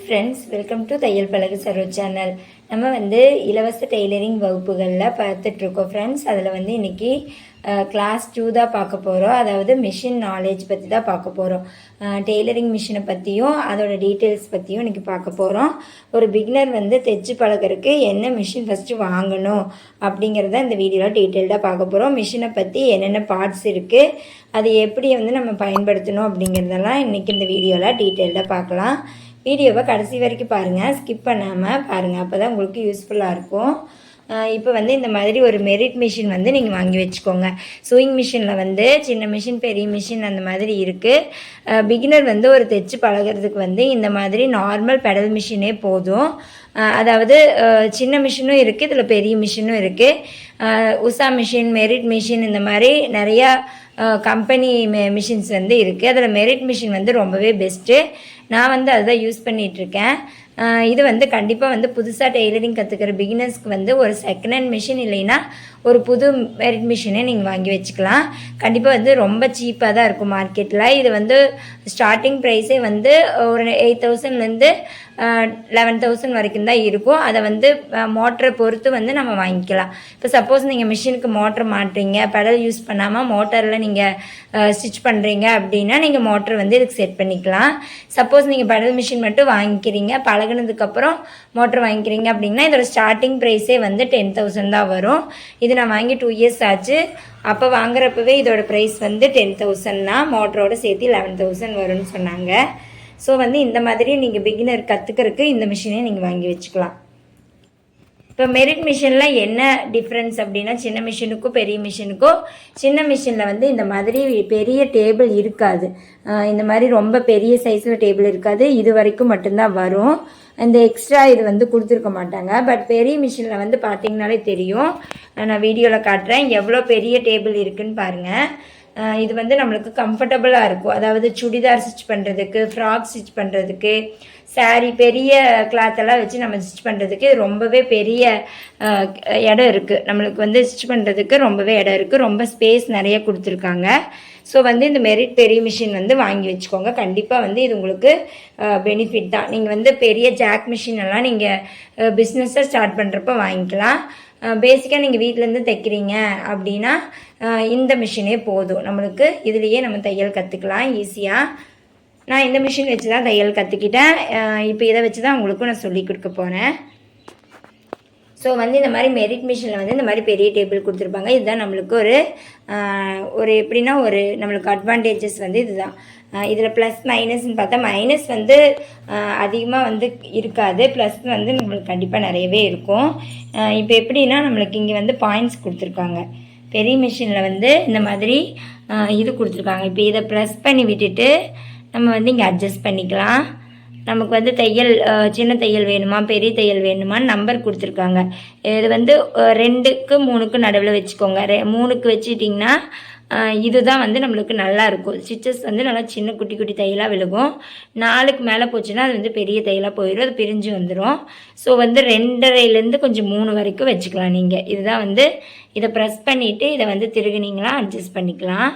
Friends, welcome to தையல் பழகு சர்வ சேனல். நம்ம இலவச டெய்லரிங் வகுப்புகளில் பார்த்துட்ருக்கோம் ஃப்ரெண்ட்ஸ். அதில் இன்றைக்கி கிளாஸ் 2 தான் பார்க்க போகிறோம். அதாவது மிஷின் நாலேஜ் பற்றி தான் பார்க்க போகிறோம். டெய்லரிங் மிஷினை பற்றியும் அதோட டீட்டெயில்ஸ் பற்றியும் இன்றைக்கி பார்க்க போகிறோம். ஒரு பிகினர் தைச்சு பழகிறதுக்கு என்ன மிஷின் ஃபஸ்ட்டு வாங்கணும் அப்படிங்கிறத இந்த வீடியோவில் டீட்டெயில்டாக பார்க்க போகிறோம். மிஷினை பற்றி என்னென்ன பார்ட்ஸ் இருக்குது, அது எப்படி நம்ம பயன்படுத்தணும் அப்படிங்கிறதெல்லாம் இன்றைக்கி இந்த வீடியோவில் டீட்டெயில்டாக பார்க்கலாம். வீடியோவை கடைசி வரைக்கும் பாருங்கள், ஸ்கிப் பண்ணாமல் பாருங்கள், அப்போ தான் உங்களுக்கு யூஸ்ஃபுல்லாக இருக்கும். இப்போ இந்த மாதிரி ஒரு மெரிட் மிஷின் நீங்கள் வாங்கி வச்சுக்கோங்க. சூயிங் மிஷினில் சின்ன மிஷின், பெரிய மிஷின் அந்த மாதிரி இருக்குது. பிகினர் ஒரு தைச்சு பழகிறதுக்கு இந்த மாதிரி நார்மல் பெடல் மிஷினே போதும். அதாவது சின்ன மிஷினும் இருக்குது, இதில் பெரிய மிஷினும் இருக்குது. உஷா மிஷின், மெரிட் மிஷின், இந்த மாதிரி நிறையா கம்பெனி மிஷின்ஸ் இருக்குது. அதில் மெரிட் மிஷின் ரொம்பவே பெஸ்ட்டு. நான் அதுதான் யூஸ் பண்ணிகிட்ருக்கேன். இது கண்டிப்பாக புதுசாக டெய்லரிங் கற்றுக்கிற பிகினர்ஸ்க்கு ஒரு செகண்ட் ஹேண்ட் மிஷின் இல்லைன்னா ஒரு புது மெரிட் மிஷினே நீங்கள் வாங்கி வச்சுக்கலாம். கண்டிப்பாக ரொம்ப சீப்பாக தான் இருக்கும் மார்க்கெட்டில். இது ஸ்டார்டிங் ப்ரைஸே ஒரு 8,000லேருந்து 11,000 வரைக்கும் தான் இருக்கும். அதை மோட்டரை பொறுத்து நம்ம வாங்கிக்கலாம். இப்போ சப்போஸ் நீங்கள் மிஷினுக்கு மோட்டர் மாட்டுறீங்க, பெடல் யூஸ் பண்ணாமல் மோட்டரில் நீங்கள் ஸ்டிச் பண்ணுறீங்க அப்படின்னா நீங்கள் மோட்டர் இதுக்கு செட் பண்ணிக்கலாம். சப்போஸ் நீங்கள் பெடல் மிஷின் மட்டும் வாங்கிக்கிறீங்க, பழகினதுக்கப்புறம் மோட்டர் வாங்கிக்கிறீங்க அப்படின்னா இதோட ஸ்டார்டிங் ப்ரைஸே 10,000 தான் வரும். இது நான் வாங்கி 2 இயர்ஸ் ஆச்சு. அப்போ வாங்குறப்பவே இதோட ப்ரைஸ் 10,000னா மோட்டரோடு சேர்த்து 11,000 வரும்னு சொன்னாங்க. ஸோ இந்த மாதிரி நீங்கள் பிகினர் கற்றுக்கிறதுக்கு இந்த மிஷினே நீங்கள் வாங்கி வச்சுக்கலாம். இப்போ மெரிட் மிஷினில் என்ன டிஃப்ரென்ஸ் அப்படின்னா, சின்ன மிஷினுக்கும் பெரிய மிஷினுக்கும், சின்ன மிஷினில் இந்த மாதிரி பெரிய டேபிள் இருக்காது. இந்த மாதிரி ரொம்ப பெரிய சைஸில் டேபிள் இருக்காது. இது வரைக்கும் மட்டும்தான் வரும். இந்த எக்ஸ்ட்ரா இது கொடுத்துருக்க மாட்டாங்க. பட் பெரிய மிஷினில் பார்த்தீங்கனாலே தெரியும். நான் வீடியோவில் காட்டுறேன் எவ்வளோ பெரிய டேபிள் இருக்குதுன்னு பாருங்கள். இது நம்மளுக்கு கம்ஃபர்டபுளாக இருக்கும். அதாவது சுடிதார் ஸ்டிச் பண்ணுறதுக்கு, ஃப்ராக் ஸ்டிச் பண்ணுறதுக்கு, சாரீ, பெரிய கிளாத்தெல்லாம் வச்சு நம்ம ஸ்டிச் பண்ணுறதுக்கு ரொம்பவே பெரிய இடம் இருக்குது. நம்மளுக்கு ஸ்டிச் பண்ணுறதுக்கு ரொம்பவே இடம் இருக்குது. ரொம்ப ஸ்பேஸ் நிறைய கொடுத்துருக்காங்க. ஸோ இந்த மெரிட் பெரிய மிஷின் வாங்கி வச்சுக்கோங்க. கண்டிப்பாக இது உங்களுக்கு பெனிஃபிட் தான். நீங்கள் பெரிய ஜாக் மிஷின் எல்லாம் நீங்கள் பிஸ்னஸை ஸ்டார்ட் பண்ணுறப்ப வாங்கிக்கலாம். பேசிக்காக நீங்கள் வீட்டிலேருந்து தைக்கிறீங்க அப்படின்னா இந்த மிஷினே போதும் நம்மளுக்கு. இதுலேயே நம்ம தையல் கற்றுக்கலாம் ஈஸியாக. நான் இந்த மிஷின் வச்சு தான் தையல் கற்றுக்கிட்டேன். இப்போ இதை வச்சு தான் உங்களுக்கும் நான் சொல்லி கொடுக்க போகிறேன். ஸோ இந்த மாதிரி மெரிட் மிஷினில் இந்த மாதிரி பெரிய டேபிள் கொடுத்துருப்பாங்க. இதுதான் நம்மளுக்கு ஒரு எப்படின்னா ஒரு நம்மளுக்கு அட்வான்டேஜஸ் இதுதான். இதில் ப்ளஸ் மைனஸ்ன்னு பார்த்தா மைனஸ் அதிகமாக இருக்காது. ப்ளஸ் நம்மளுக்கு கண்டிப்பாக நிறையவே இருக்கும். இப்போ எப்படின்னா நம்மளுக்கு இங்கே பாயிண்ட்ஸ் கொடுத்துருக்காங்க. பெரிய மிஷினில் இந்த மாதிரி இது கொடுத்துருக்காங்க. இப்போ இதை ப்ரெஸ் பண்ணி விட்டுட்டு நம்ம இங்கே அட்ஜஸ்ட் பண்ணிக்கலாம். நமக்கு தையல் சின்ன தையல் வேணுமா, பெரிய தையல் வேணுமான்னு நம்பர் கொடுத்துருக்காங்க. இது 2க்கு 3க்கு நடுவில் வச்சுக்கோங்க. 3க்கு வச்சுட்டிங்கன்னா இதுதான் நம்மளுக்கு நல்லா இருக்கும். ஸ்டிச்சஸ் நல்லா சின்ன குட்டி குட்டி தையலாக விழுகும். 4க்கு மேலே போச்சுன்னா அது பெரிய தையலாக போயிடும், அது பிரிஞ்சு வந்துடும். ஸோ 2.5லேருந்து கொஞ்சம் 3 வரைக்கும் வச்சுக்கலாம் நீங்கள். இதுதான் இதை ப்ரெஸ் பண்ணிவிட்டு இதை திருகுனீங்களா அட்ஜஸ்ட் பண்ணிக்கலாம்.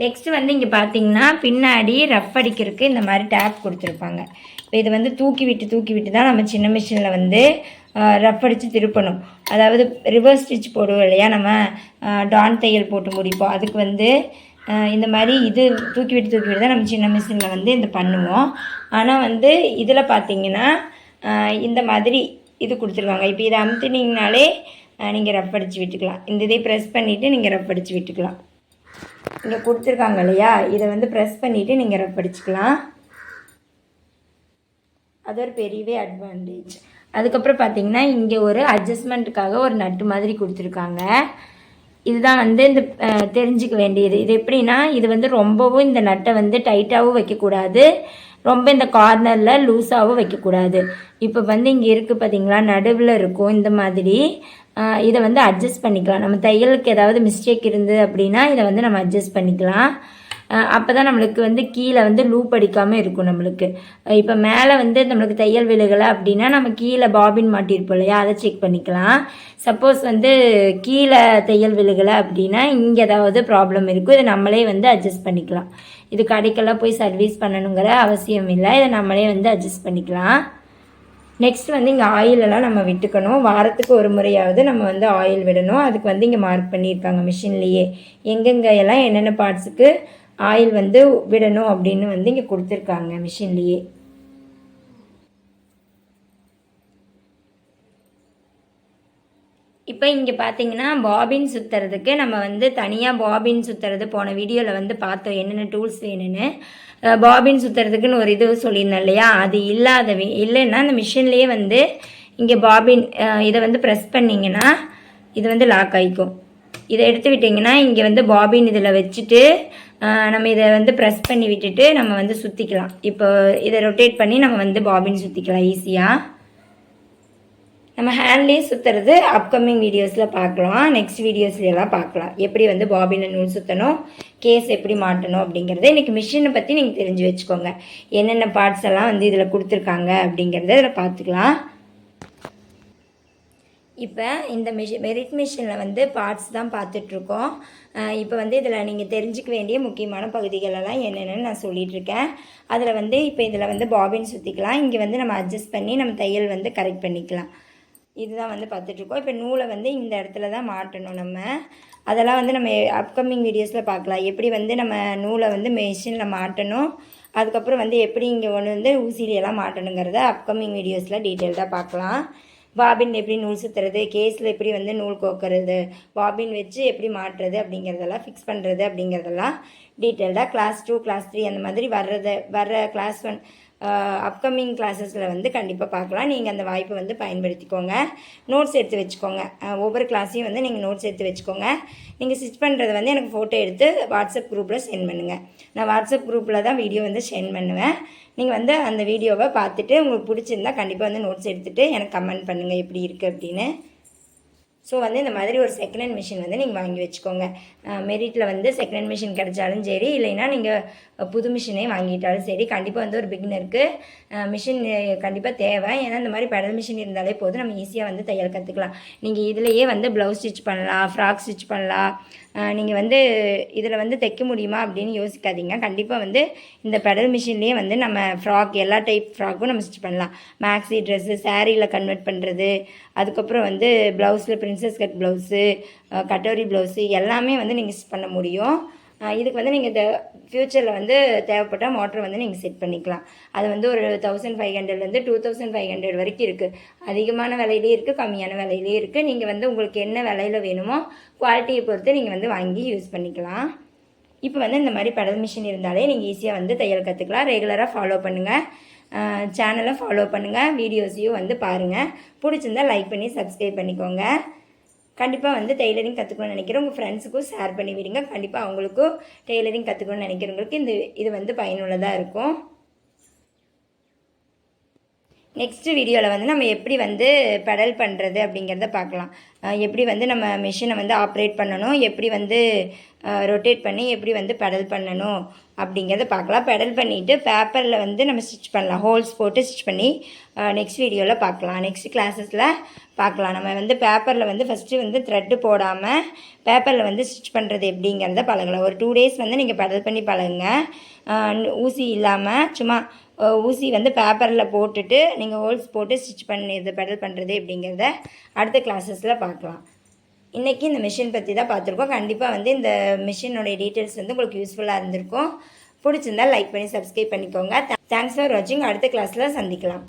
நெக்ஸ்ட்டு இங்கே பார்த்தீங்கன்னா பின்னாடி ரஃப் அடிக்கிறதுக்கு இந்த மாதிரி டேப் கொடுத்துருப்பாங்க. இப்போ இது தூக்கி விட்டு தான் நம்ம சின்ன மிஷினில் ரஃப் அடித்து திருப்பணும். அதாவது ரிவர்ஸ் ஸ்டிச் போடுவோம் இல்லையா, நம்ம டான் தையல் போட்டு முடிப்போம். அதுக்கு இந்த மாதிரி இது தூக்கி விட்டு தான் நம்ம சின்ன மிஷினில் இந்த பண்ணுவோம். ஆனால் இதில் பார்த்தீங்கன்னா இந்த மாதிரி இது கொடுத்துருவாங்க. இப்போ இதை அமுத்துனீங்கனாலே நீங்கள் ரஃப் அடித்து விட்டுக்கலாம். இந்த இதை ப்ரெஸ் பண்ணிவிட்டு நீங்கள் ரஃப் அடித்து விட்டுக்கலாம். இங்கே கொடுத்துருக்காங்க இல்லையா, இதை ப்ரெஸ் பண்ணிவிட்டு நீங்கள் ரஃப் அடிச்சுக்கலாம். அது ஒரு பெரியவே அட்வான்டேஜ். அதுக்கப்புறம் பார்த்தீங்கன்னா இங்கே ஒரு அட்ஜஸ்ட்மெண்ட்டுக்காக ஒரு நட்டு மாதிரி கொடுத்துருக்காங்க. இதுதான் இந்த தெரிஞ்சிக்க வேண்டியது. இது எப்படின்னா இது ரொம்பவும் இந்த நட்டை டைட்டாகவும் வைக்கக்கூடாது, ரொம்ப இந்த கார்னரில் லூஸாகவும் வைக்கக்கூடாது. இப்போ இங்கே இருக்குது பார்த்தீங்களா, நடுவில் இருக்கும் இந்த மாதிரி. இதை அட்ஜஸ்ட் பண்ணிக்கலாம். நம்ம தையலுக்கு ஏதாவது மிஸ்டேக் இருந்தது அப்படின்னா இதை நம்ம அட்ஜஸ்ட் பண்ணிக்கலாம். அப்போ தான் நம்மளுக்கு வந்து கீழே வந்து லூப் அடிக்காமல் இருக்கும் நம்மளுக்கு. இப்போ மேலே வந்து நம்மளுக்கு தையல் விழுகலை அப்படின்னா நம்ம கீழே பாபின் மாட்டியிருப்போம் இல்லையா, அதை செக் பண்ணிக்கலாம். சப்போஸ் வந்து கீழே தையல் விழுகலை அப்படின்னா இங்கே ஏதாவது ப்ராப்ளம் இருக்கும். இதை நம்மளே வந்து அட்ஜஸ்ட் பண்ணிக்கலாம். இது கடைக்கெல்லாம் போய் சர்வீஸ் பண்ணணுங்கிற அவசியம் இல்லை, இதை நம்மளே வந்து அட்ஜஸ்ட் பண்ணிக்கலாம். நெக்ஸ்ட் வந்து இங்கே ஆயிலெல்லாம் நம்ம விட்டுக்கணும். வாரத்துக்கு ஒரு முறையாவது நம்ம வந்து ஆயில் விடணும். அதுக்கு வந்து இங்கே மார்க் பண்ணியிருக்காங்க மிஷின்லேயே எங்கெங்கே எல்லாம் என்னென்ன பார்ட்ஸுக்கு ஆயில் வந்து விடணும் அப்படின்னு வந்து இங்கே கொடுத்துருக்காங்க மிஷின்லேயே. இப்போ இங்கே பார்த்தீங்கன்னா பாபின் சுற்றுறதுக்கு நம்ம வந்து தனியாக பாபின் சுற்றுறது போன வீடியோவில் வந்து பார்த்தோம் என்னென்ன டூல்ஸ் வேணும்னு. பாபின் சுற்றுறதுக்குன்னு ஒரு இது சொல்லியிருந்தேன் இல்லையா, அது இல்லைன்னா அந்த மிஷின்லேயே வந்து இங்கே பாபின் இதை வந்து ப்ரெஸ் பண்ணிங்கன்னா இது வந்து லாக் ஆகிக்கும். இதை எடுத்து விட்டிங்கன்னா இங்கே வந்து பாபின் இதில் வச்சுட்டு நம்ம இதை வந்து ப்ரெஸ் பண்ணி விட்டுட்டு நம்ம வந்து சுற்றிக்கலாம். இப்போ இதை ரொட்டேட் பண்ணி நம்ம வந்து பாபின் சுற்றிக்கலாம் ஈஸியாக. நம்ம ஹேண்ட்லேயே சுற்றுறது அப்கமிங் வீடியோஸில் பார்க்கலாம். நெக்ஸ்ட் வீடியோஸ்லாம் பார்க்கலாம் எப்படி வந்து பாபினில் நூல் சுற்றணும், கேஸ் எப்படி மாட்டணும் அப்படிங்கிறத. இன்றைக்கி மிஷினை பற்றி நீங்கள் தெரிஞ்சு வச்சுக்கோங்க. என்னென்ன பார்ட்ஸ் எல்லாம் வந்து இதில் கொடுத்துருக்காங்க அப்படிங்கிறத இதில் பார்த்துக்கலாம். இப்போ இந்த மெரிட் மிஷினில் வந்து பார்ட்ஸ் தான் பார்த்துட்ருக்கோம். இப்போ வந்து இதில் நீங்கள் தெரிஞ்சிக்க வேண்டிய முக்கியமான பகுதிகளெல்லாம் என்னென்னு நான் சொல்லிகிட்ருக்கேன். அதில் வந்து இப்போ இதில் வந்து பாபின் சுற்றிக்கலாம். இங்கே வந்து நம்ம அட்ஜஸ்ட் பண்ணி நம்ம தையல் வந்து கரெக்ட் பண்ணிக்கலாம். இதுதான் வந்து பார்த்துட்ருக்கோம். இப்போ நூலை வந்து இந்த இடத்துல தான் மாட்டணும் நம்ம. அதெல்லாம் வந்து நம்ம அப்கமிங் வீடியோஸில் பார்க்கலாம். எப்படி வந்து நம்ம நூலை வந்து மிஷினில் மாட்டணும், அதுக்கப்புறம் வந்து எப்படி இங்கே ஒன்று வந்து ஊசியிலெல்லாம் மாட்டணுங்கிறத அப்கமிங் வீடியோஸில் டீட்டெயில்டாக பார்க்கலாம். பாபின் எப்படி நூல் சுற்றுறது, கேஸில் எப்படி வந்து நூல் கோக்கிறது, பாபின் வச்சு எப்படி மாட்டுறது அப்படிங்கிறதெல்லாம் ஃபிக்ஸ் பண்ணுறது அப்படிங்கிறதெல்லாம் டீட்டெயில்டாக கிளாஸ் 2 கிளாஸ் 3 அந்த மாதிரி வர்ற கிளாஸ் 1 அப்கமிங் கிளாஸஸில் வந்து கண்டிப்பாக பார்க்கலாம். நீங்கள் அந்த வாய்ப்பை வந்து பயன்படுத்திக்கோங்க. நோட்ஸ் எடுத்து வச்சுக்கோங்க. ஒவ்வொரு கிளாஸையும் வந்து நீங்கள் நோட்ஸ் எடுத்து வச்சுக்கோங்க. நீங்கள் ஸ்டிச் பண்ணுறதை வந்து எனக்கு ஃபோட்டோ எடுத்து வாட்ஸ்அப் குரூப்பில் சென்ட் பண்ணுங்கள். நான் வாட்ஸ்அப் குரூப்பில் தான் வீடியோ வந்து சென்ட் பண்ணுவேன். நீங்கள் வந்து அந்த வீடியோவை பார்த்துட்டு உங்களுக்கு பிடிச்சிருந்தா கண்டிப்பாக வந்து நோட்ஸ் எடுத்துகிட்டு எனக்கு கமெண்ட் பண்ணுங்கள் எப்படி இருக்குது அப்படின்னு. ஸோ வந்து இந்த மாதிரி ஒரு செகண்ட் ஹேண்ட் மிஷின் வந்து நீங்கள் வாங்கி வச்சுக்கோங்க. மெரிட்டில் வந்து செகண்ட் ஹேண்ட் மிஷின் கிடைச்சாலும் சரி, இல்லைன்னா நீங்கள் புது மிஷினே வாங்கிட்டாலும் சரி, கண்டிப்பாக வந்து ஒரு பிகினருக்கு மிஷின் கண்டிப்பாக தேவை. ஏன்னா இந்த மாதிரி பெடல் மிஷின் இருந்தாலே போதும், நம்ம ஈஸியாக வந்து தையல் கற்றுக்கலாம். நீங்கள் இதிலையே வந்து ப்ளவுஸ் ஸ்டிச் பண்ணலாம், ஃப்ராக் ஸ்டிச் பண்ணலாம். நீங்கள் வந்து இதில் வந்து தைக்க முடியுமா அப்படின்னு யோசிக்காதீங்க. கண்டிப்பாக வந்து இந்த பெடல் மிஷின்லேயே வந்து நம்ம ஃப்ராக் எல்லா டைப் ஃப்ராக்கும் நம்ம ஸ்டிச் பண்ணலாம். மேக்ஸி ட்ரெஸ்ஸு சாரியில் கன்வெர்ட் பண்ணுறது, அதுக்கப்புறம் வந்து ப்ளவுஸில் princess cut blouse, katori blouse எல்லாமே வந்து நீங்கள் ஸ்டிச் பண்ண முடியும். இதுக்கு வந்து நீங்கள் ஃப்யூச்சரில் வந்து தேவைப்பட்ட மோட்டர் வந்து நீங்கள் செட் பண்ணிக்கலாம். அது வந்து ஒரு 1500 2500 வரைக்கும் இருக்குது. அதிகமான விலையிலே இருக்குது, கம்மியான விலையிலே இருக்குது. நீங்கள் வந்து உங்களுக்கு என்ன விலையில் வேணுமோ குவாலிட்டியை பொறுத்து நீங்கள் வந்து வாங்கி யூஸ் பண்ணிக்கலாம். இப்போ வந்து இந்த மாதிரி பெடல் மிஷின் இருந்தாலே நீங்கள் ஈஸியாக வந்து தையல் கற்றுக்கலாம். ரெகுலராக ஃபாலோ பண்ணுங்கள், சேனலை ஃபாலோ பண்ணுங்கள், வீடியோஸையும் வந்து பாருங்கள். பிடிச்சிருந்தால் லைக் பண்ணி சப்ஸ்கிரைப் பண்ணிக்கோங்க. கண்டிப்பாக வந்து டெய்லரிங் கற்றுக்கணும்னு நினைக்கிறேன் உங்கள் ஃப்ரெண்ட்ஸுக்கும் ஷேர் பண்ணி விடுங்க. கண்டிப்பாக அவங்களுக்கும் டெய்லரிங் கற்றுக்கணும்னு நினைக்கிறவங்களுக்கு இது வந்து பயனுள்ளதாக இருக்கும். நெக்ஸ்ட்டு வீடியோவில் வந்து நம்ம எப்படி வந்து பெடல் பண்ணுறது அப்படிங்கிறத பார்க்கலாம். எப்படி வந்து நம்ம மிஷினை வந்து ஆப்ரேட் பண்ணணும், எப்படி வந்து ரொட்டேட் பண்ணி எப்படி வந்து பெடல் பண்ணணும் அப்படிங்கிறத பார்க்கலாம். பெடல் பண்ணிவிட்டு பேப்பரில் வந்து நம்ம ஸ்டிச் பண்ணலாம், ஹோல்ஸ் போட்டு ஸ்டிச் பண்ணி நெக்ஸ்ட் வீடியோவில் பார்க்கலாம். நெக்ஸ்ட் கிளாஸஸில் பார்க்கலாம். நம்ம வந்து பேப்பரில் வந்து ஃபஸ்ட்டு வந்து த்ரெட்டு போடாமல் பேப்பரில் வந்து ஸ்டிச் பண்ணுறது எப்படிங்கிறத பழகலாம். ஒரு 2 days வந்து நீங்கள் பெடல் பண்ணி பழகுங்க. ஊசி இல்லாமல் சும்மா ஊசி வந்து பேப்பரில் போட்டுட்டு நீங்கள் ஹோல்ஸ் போட்டு ஸ்டிச் பண்ணி இது பெடல் பண்ணுறது எப்படிங்கிறத அடுத்த கிளாஸஸில் பார்க்கலாம். இன்றைக்கி இந்த மிஷின் பற்றி தான் பார்த்துருக்கோம். கண்டிப்பாக வந்து இந்த மிஷினோடைய டீட்டெயில்ஸ் வந்து உங்களுக்கு யூஸ்ஃபுல்லாக இருந்திருக்கும். பிடிச்சிருந்தால் லைக் பண்ணி சப்ஸ்கிரைப் பண்ணிக்கோங்க. தேங்க்ஸ் ஃபார் வாட்சிங். அடுத்த கிளாஸில் சந்திக்கலாம்.